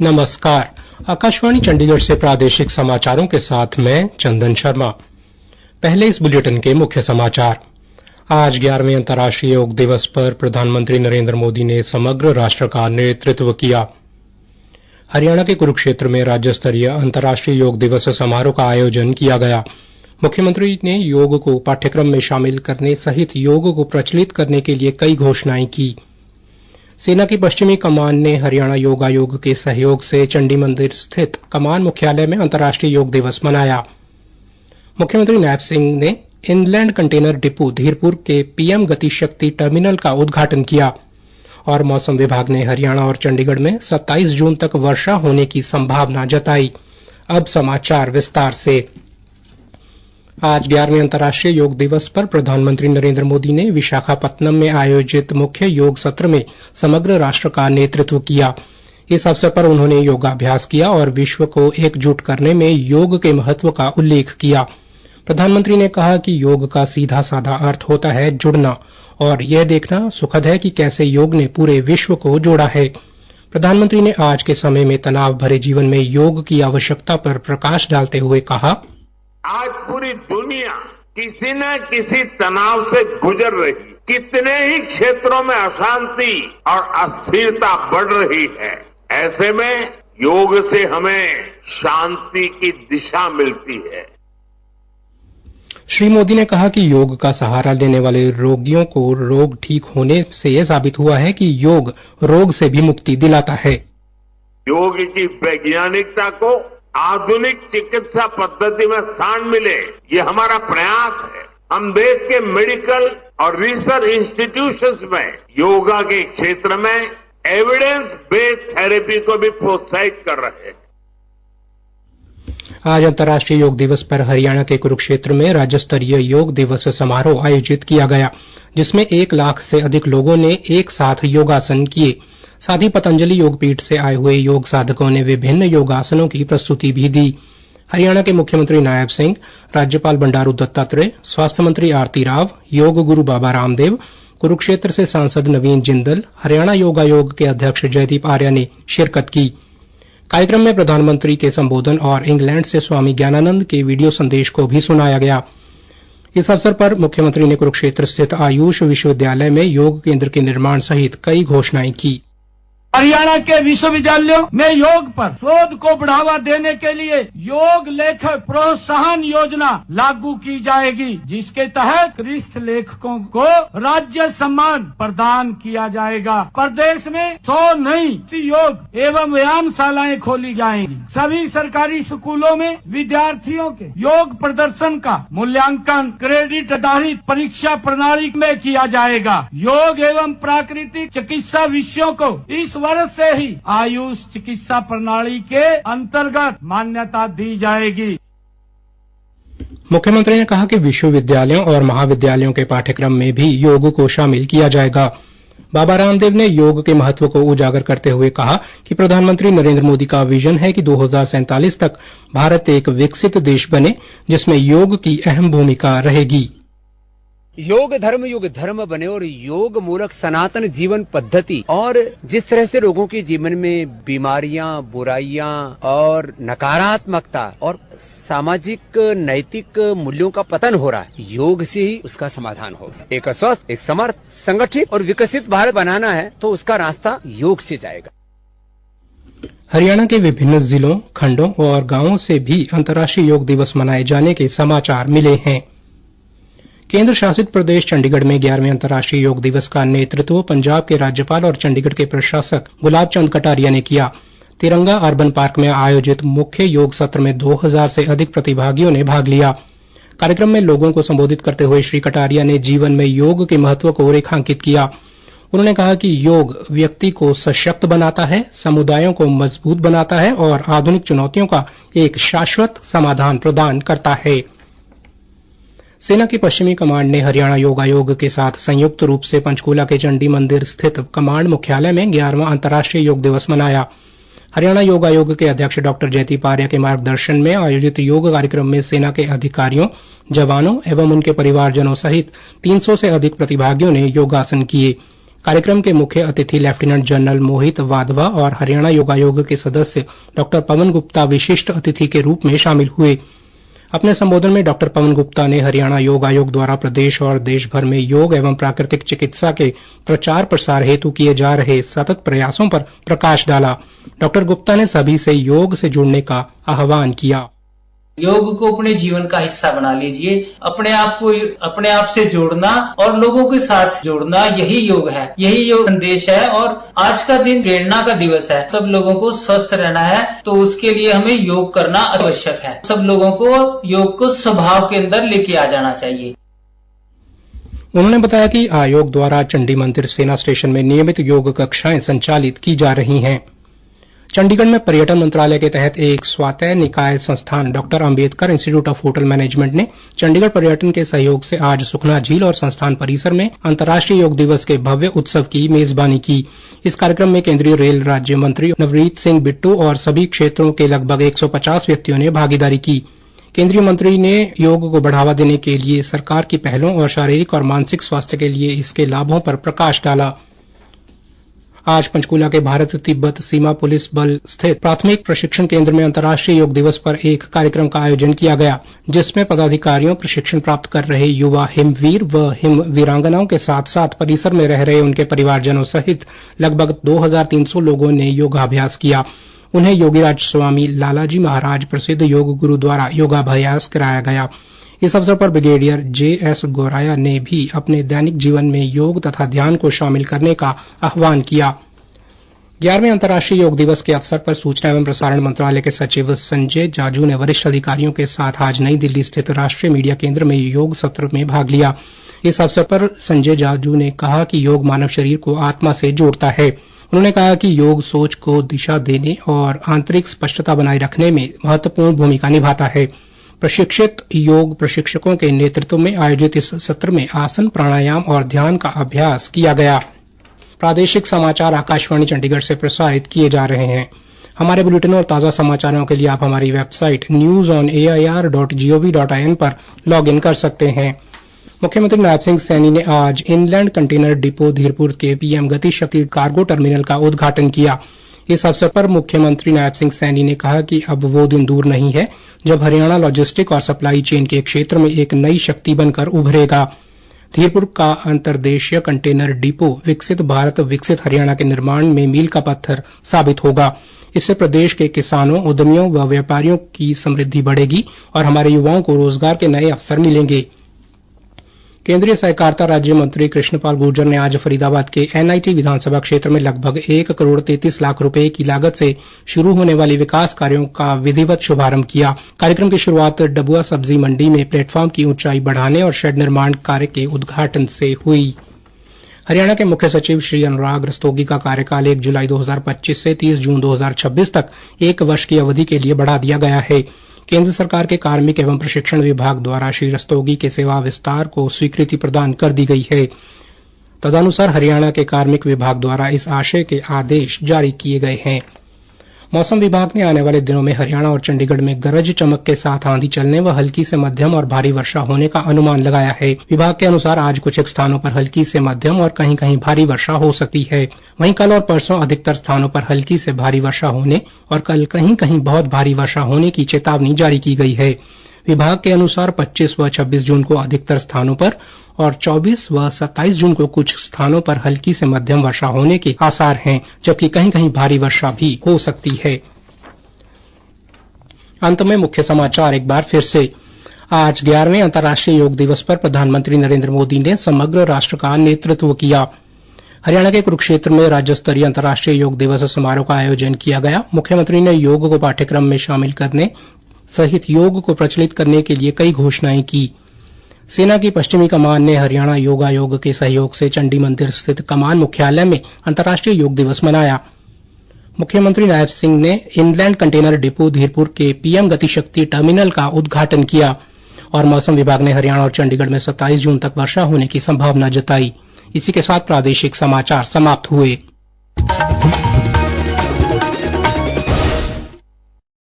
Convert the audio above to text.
नमस्कार। आकाशवाणी चंडीगढ़ से प्रादेशिक समाचारों के साथ मैं चंदन शर्मा। पहले इस बुलेटिन के मुख्य समाचार। आज 11वें अंतर्राष्ट्रीय योग दिवस पर प्रधानमंत्री नरेंद्र मोदी ने समग्र राष्ट्र का नेतृत्व किया। हरियाणा के कुरुक्षेत्र में राज्य स्तरीय अंतर्राष्ट्रीय योग दिवस समारोह का आयोजन किया गया। मुख्यमंत्री ने योग को पाठ्यक्रम में शामिल करने सहित योग को प्रचलित करने के लिए कई घोषणाएं की। सेना की पश्चिमी कमान ने हरियाणा योग आयोग के सहयोग से चंडी मंदिर स्थित कमान मुख्यालय में अंतर्राष्ट्रीय योग दिवस मनाया। मुख्यमंत्री नायब सिंह ने इनलैंड कंटेनर डिपो धीरपुर के पीएम गति शक्ति टर्मिनल का उद्घाटन किया। और मौसम विभाग ने हरियाणा और चंडीगढ़ में 27 जून तक वर्षा होने की संभावना जताई। अब समाचार विस्तार से। आज 11वें अंतर्राष्ट्रीय योग दिवस पर प्रधानमंत्री नरेंद्र मोदी ने विशाखापत्तनम में आयोजित मुख्य योग सत्र में समग्र राष्ट्र का नेतृत्व किया। इस अवसर पर उन्होंने योगाभ्यास किया और विश्व को एकजुट करने में योग के महत्व का उल्लेख किया। प्रधानमंत्री ने कहा कि योग का सीधा साधा अर्थ होता है जुड़ना, और यह देखना सुखद है कि कैसे योग ने पूरे विश्व को जोड़ा है। प्रधानमंत्री ने आज के समय में तनाव भरे जीवन में योग की आवश्यकता पर प्रकाश डालते हुए कहा, आज पूरी दुनिया किसी न किसी तनाव से गुजर रही। कितने ही क्षेत्रों में अशांति और अस्थिरता बढ़ रही है। ऐसे में योग से हमें शांति की दिशा मिलती है। श्री मोदी ने कहा कि योग का सहारा लेने वाले रोगियों को रोग ठीक होने से यह साबित हुआ है कि योग रोग से भी मुक्ति दिलाता है। योग की वैज्ञानिकता को आधुनिक चिकित्सा पद्धति में स्थान मिले, ये हमारा प्रयास है। हम देश के मेडिकल और रिसर्च इंस्टीट्यूशंस में योगा के क्षेत्र में एविडेंस बेस्ड थेरेपी को भी प्रोत्साहित कर रहे हैं। आज अंतर्राष्ट्रीय योग दिवस पर हरियाणा के कुरुक्षेत्र में राज्य स्तरीय योग दिवस समारोह आयोजित किया गया, जिसमें 1 लाख से अधिक लोगों ने एक साथ योगासन किए। साथ ही पतंजलि योगपीठ से आए हुए योग साधकों ने विभिन्न योगासनों की प्रस्तुति भी दी। हरियाणा के मुख्यमंत्री नायब सिंह, राज्यपाल बंडारू दत्तात्रेय, स्वास्थ्य मंत्री आरती राव, योग गुरु बाबा रामदेव, कुरुक्षेत्र से सांसद नवीन जिंदल, हरियाणा योग आयोग के अध्यक्ष जयदीप आर्या ने शिरकत की। कार्यक्रम में प्रधानमंत्री के संबोधन और इंग्लैंड से स्वामी ज्ञानानंद के वीडियो संदेश को भी सुनाया गया। इस अवसर पर मुख्यमंत्री ने कुरुक्षेत्र स्थित आयुष विश्वविद्यालय में योग केंद्र के निर्माण सहित कई घोषणाएं की। हरियाणा के विश्वविद्यालयों में योग पर शोध को बढ़ावा देने के लिए योग लेखक प्रोत्साहन योजना लागू की जाएगी, जिसके तहत उत्कृष्ट लेखकों को राज्य सम्मान प्रदान किया जाएगा। प्रदेश में 100 नई योग एवं व्यायामशालाएं खोली जाएंगी। सभी सरकारी स्कूलों में विद्यार्थियों के योग प्रदर्शन का मूल्यांकन क्रेडिट आधारित परीक्षा प्रणाली में किया जाएगा। योग एवं प्राकृतिक चिकित्सा विषयों को इस वर्ष से ही आयुष चिकित्सा प्रणाली के अंतर्गत मान्यता दी जाएगी। मुख्यमंत्री ने कहा कि विश्वविद्यालयों और महाविद्यालयों के पाठ्यक्रम में भी योग को शामिल किया जाएगा। बाबा रामदेव ने योग के महत्व को उजागर करते हुए कहा कि प्रधानमंत्री नरेंद्र मोदी का विजन है कि 2047 तक भारत एक विकसित देश बने, जिसमें योग की अहम भूमिका रहेगी। योग धर्म बने और योग मूलक सनातन जीवन पद्धति, और जिस तरह से लोगों के जीवन में बीमारियां, बुराइयां और नकारात्मकता और सामाजिक नैतिक मूल्यों का पतन हो रहा है, योग से ही उसका समाधान होगा। एक स्वस्थ, एक समर्थ, संगठित और विकसित भारत बनाना है तो उसका रास्ता योग से जाएगा। हरियाणा के विभिन्न जिलों, खंडों और गांवों से भी अंतर्राष्ट्रीय योग दिवस मनाए जाने के समाचार मिले हैं। केंद्र शासित प्रदेश चंडीगढ़ में 11वें अंतर्राष्ट्रीय योग दिवस का नेतृत्व पंजाब के राज्यपाल और चंडीगढ़ के प्रशासक गुलाब चंद कटारिया ने किया। तिरंगा अर्बन पार्क में आयोजित मुख्य योग सत्र में 2000 से अधिक प्रतिभागियों ने भाग लिया। कार्यक्रम में लोगों को संबोधित करते हुए श्री कटारिया ने जीवन में योग के महत्व को रेखांकित किया। उन्होंने कहा कि योग व्यक्ति को सशक्त बनाता है, समुदायों को मजबूत बनाता है और आधुनिक चुनौतियों का एक शाश्वत समाधान प्रदान करता है। सेना की पश्चिमी कमांड ने हरियाणा योग आयोग के साथ संयुक्त रूप से पंचकूला के चंडी मंदिर स्थित कमांड मुख्यालय में 11वां अंतर्राष्ट्रीय योग दिवस मनाया। हरियाणा योग आयोग के अध्यक्ष डॉक्टर जयदीप आर्या के मार्गदर्शन में आयोजित योग कार्यक्रम में सेना के अधिकारियों, जवानों एवं उनके परिवारजनों सहित 300 से अधिक प्रतिभागियों ने योगासन किए। कार्यक्रम के मुख्य अतिथि लेफ्टिनेंट जनरल मोहित वाधवा और हरियाणा योग आयोग के सदस्य डॉक्टर पवन गुप्ता विशिष्ट अतिथि के रूप में शामिल हुए। अपने संबोधन में डॉक्टर पवन गुप्ता ने हरियाणा योग आयोग द्वारा प्रदेश और देश भर में योग एवं प्राकृतिक चिकित्सा के प्रचार प्रसार हेतु किए जा रहे सतत प्रयासों पर प्रकाश डाला। डॉक्टर गुप्ता ने सभी से योग से जुड़ने का आह्वान किया। योग को अपने जीवन का हिस्सा बना लीजिए। अपने आप से जोड़ना और लोगों के साथ जोड़ना, यही योग है, यही योग संदेश है। और आज का दिन प्रेरणा का दिवस है। सब लोगों को स्वस्थ रहना है तो उसके लिए हमें योग करना आवश्यक है। सब लोगों को योग को स्वभाव के अंदर लेके आ जाना चाहिए। उन्होंने बताया कि आयोग द्वारा चंडी मंदिर सेना स्टेशन में नियमित योग कक्षाएं संचालित की जा रही हैं। चंडीगढ़ में पर्यटन मंत्रालय के तहत एक स्वायत्त निकाय संस्थान doctor Ambedkar institute of hotel management ने चंडीगढ़ पर्यटन के सहयोग से आज सुखना झील और संस्थान परिसर में अंतर्राष्ट्रीय योग दिवस के भव्य उत्सव की मेजबानी की। इस कार्यक्रम में केंद्रीय रेल राज्य मंत्री नवनीत सिंह बिट्टू और सभी क्षेत्रों के लगभग 150 व्यक्तियों ने भागीदारी की। केंद्रीय मंत्री ने योग को बढ़ावा देने के लिए सरकार की पहलों और शारीरिक और मानसिक स्वास्थ्य के लिए इसके लाभों पर प्रकाश डाला। आज पंचकूला के भारत तिब्बत सीमा पुलिस बल स्थित प्राथमिक प्रशिक्षण केंद्र में अंतर्राष्ट्रीय योग दिवस पर एक कार्यक्रम का आयोजन किया गया, जिसमें पदाधिकारियों, प्रशिक्षण प्राप्त कर रहे युवा हिमवीर व हिम वीरांगनाओं के साथ साथ परिसर में रह रहे उनके परिवारजनों सहित लगभग 2300 लोगों ने योगाभ्यास किया। उन्हें योगीराज स्वामी लालाजी महाराज प्रसिद्ध योग गुरु द्वारा योगाभ्यास कराया गया। इस अवसर पर ब्रिगेडियर जे.एस. गोराया ने भी अपने दैनिक जीवन में योग तथा ध्यान को शामिल करने का आह्वान किया। 11वें अंतर्राष्ट्रीय योग दिवस के अवसर पर सूचना एवं प्रसारण मंत्रालय के सचिव संजय जाजू ने वरिष्ठ अधिकारियों के साथ आज नई दिल्ली स्थित राष्ट्रीय मीडिया केंद्र में योग सत्र में भाग लिया। इस अवसर पर संजय जाजू ने कहा कि योग मानव शरीर को आत्मा से जोड़ता है। उन्होंने कहा कि योग सोच को दिशा देने और आंतरिक स्पष्टता बनाए रखने में महत्वपूर्ण भूमिका निभाता है। प्रशिक्षित योग प्रशिक्षकों के नेतृत्व में आयोजित इस सत्र में आसन, प्राणायाम और ध्यान का अभ्यास किया गया। प्रादेशिक समाचार आकाशवाणी चंडीगढ़ से प्रसारित किए जा रहे हैं। हमारे बुलेटिनों और ताजा समाचारों के लिए आप हमारी वेबसाइट newsonair.gov.in पर लॉग इन कर सकते हैं। मुख्यमंत्री नायब सिंह सैनी ने आज इनलैंड कंटेनर डिपो धीरपुर के पीएम गति शक्ति कार्गो टर्मिनल का उद्घाटन किया। इस अवसर पर मुख्यमंत्री नायब सिंह सैनी ने कहा कि अब वो दिन दूर नहीं है जब हरियाणा लॉजिस्टिक और सप्लाई चेन के क्षेत्र में एक नई शक्ति बनकर उभरेगा। धीरपुर का अंतर्देशीय कंटेनर डिपो विकसित भारत विकसित हरियाणा के निर्माण में मील का पत्थर साबित होगा। इससे प्रदेश के किसानों, उद्यमियों व व्यापारियों की समृद्धि बढ़ेगी और हमारे युवाओं को रोजगार के नए अवसर मिलेंगे। केंद्रीय सहकारिता राज्य मंत्री कृष्णपाल गुर्जर ने आज फरीदाबाद के एनआईटी विधानसभा क्षेत्र में लगभग 1 करोड़ 33 लाख रुपए की लागत से शुरू होने वाले विकास कार्यों का विधिवत शुभारंभ किया। कार्यक्रम की शुरुआत डबुआ सब्जी मंडी में प्लेटफॉर्म की ऊंचाई बढ़ाने और शेड निर्माण कार्य के उद्घाटन से हुई। हरियाणा के मुख्य सचिव श्री अनुराग रस्तोगी का कार्यकाल 1 जुलाई 2025 से 30 जून 2026 तक 1 वर्ष की अवधि के लिए बढ़ा दिया गया है। केंद्र सरकार के कार्मिक एवं प्रशिक्षण विभाग द्वारा श्री रस्तोगी के सेवा विस्तार को स्वीकृति प्रदान कर दी गई है। तदनुसार हरियाणा के कार्मिक विभाग द्वारा इस आशय के आदेश जारी किए गए हैं। मौसम विभाग ने आने वाले दिनों में हरियाणा और चंडीगढ़ में गरज चमक के साथ आंधी चलने व हल्की से मध्यम और भारी वर्षा होने का अनुमान लगाया है। विभाग के अनुसार आज कुछ स्थानों पर हल्की से मध्यम और कहीं कहीं भारी वर्षा हो सकती है। वहीं कल और परसों अधिकतर स्थानों पर हल्की से भारी वर्षा होने और कल कहीं कहीं बहुत भारी वर्षा होने की चेतावनी जारी की गई है। विभाग के अनुसार 25 व 26 जून को अधिकतर स्थानों पर और 24 व 27 जून को कुछ स्थानों पर हल्की से मध्यम वर्षा होने के आसार हैं, जबकि कहीं कहीं भारी वर्षा भी हो सकती है। अंत में मुख्य समाचार एक बार फिर से। आज 11वें अंतर्राष्ट्रीय योग दिवस पर प्रधानमंत्री नरेंद्र मोदी ने समग्र राष्ट्र का नेतृत्व किया। हरियाणा के कुरुक्षेत्र में राज्य स्तरीय अंतर्राष्ट्रीय योग दिवस समारोह का आयोजन किया गया। मुख्यमंत्री ने योग को पाठ्यक्रम में शामिल करने सहित योग को प्रचलित करने के लिए कई घोषणाएं की। सेना की पश्चिमी कमान ने हरियाणा योग आयोग के सहयोग से चंडी मंदिर स्थित कमान मुख्यालय में अंतर्राष्ट्रीय योग दिवस मनाया। मुख्यमंत्री नायब सिंह ने इनलैंड कंटेनर डिपो धीरपुर के पीएम गति शक्ति टर्मिनल का उद्घाटन किया। और मौसम विभाग ने हरियाणा और चंडीगढ़ में 27 जून तक वर्षा होने की संभावना जताई। इसी के साथ प्रादेशिक समाचार समाप्त हुए।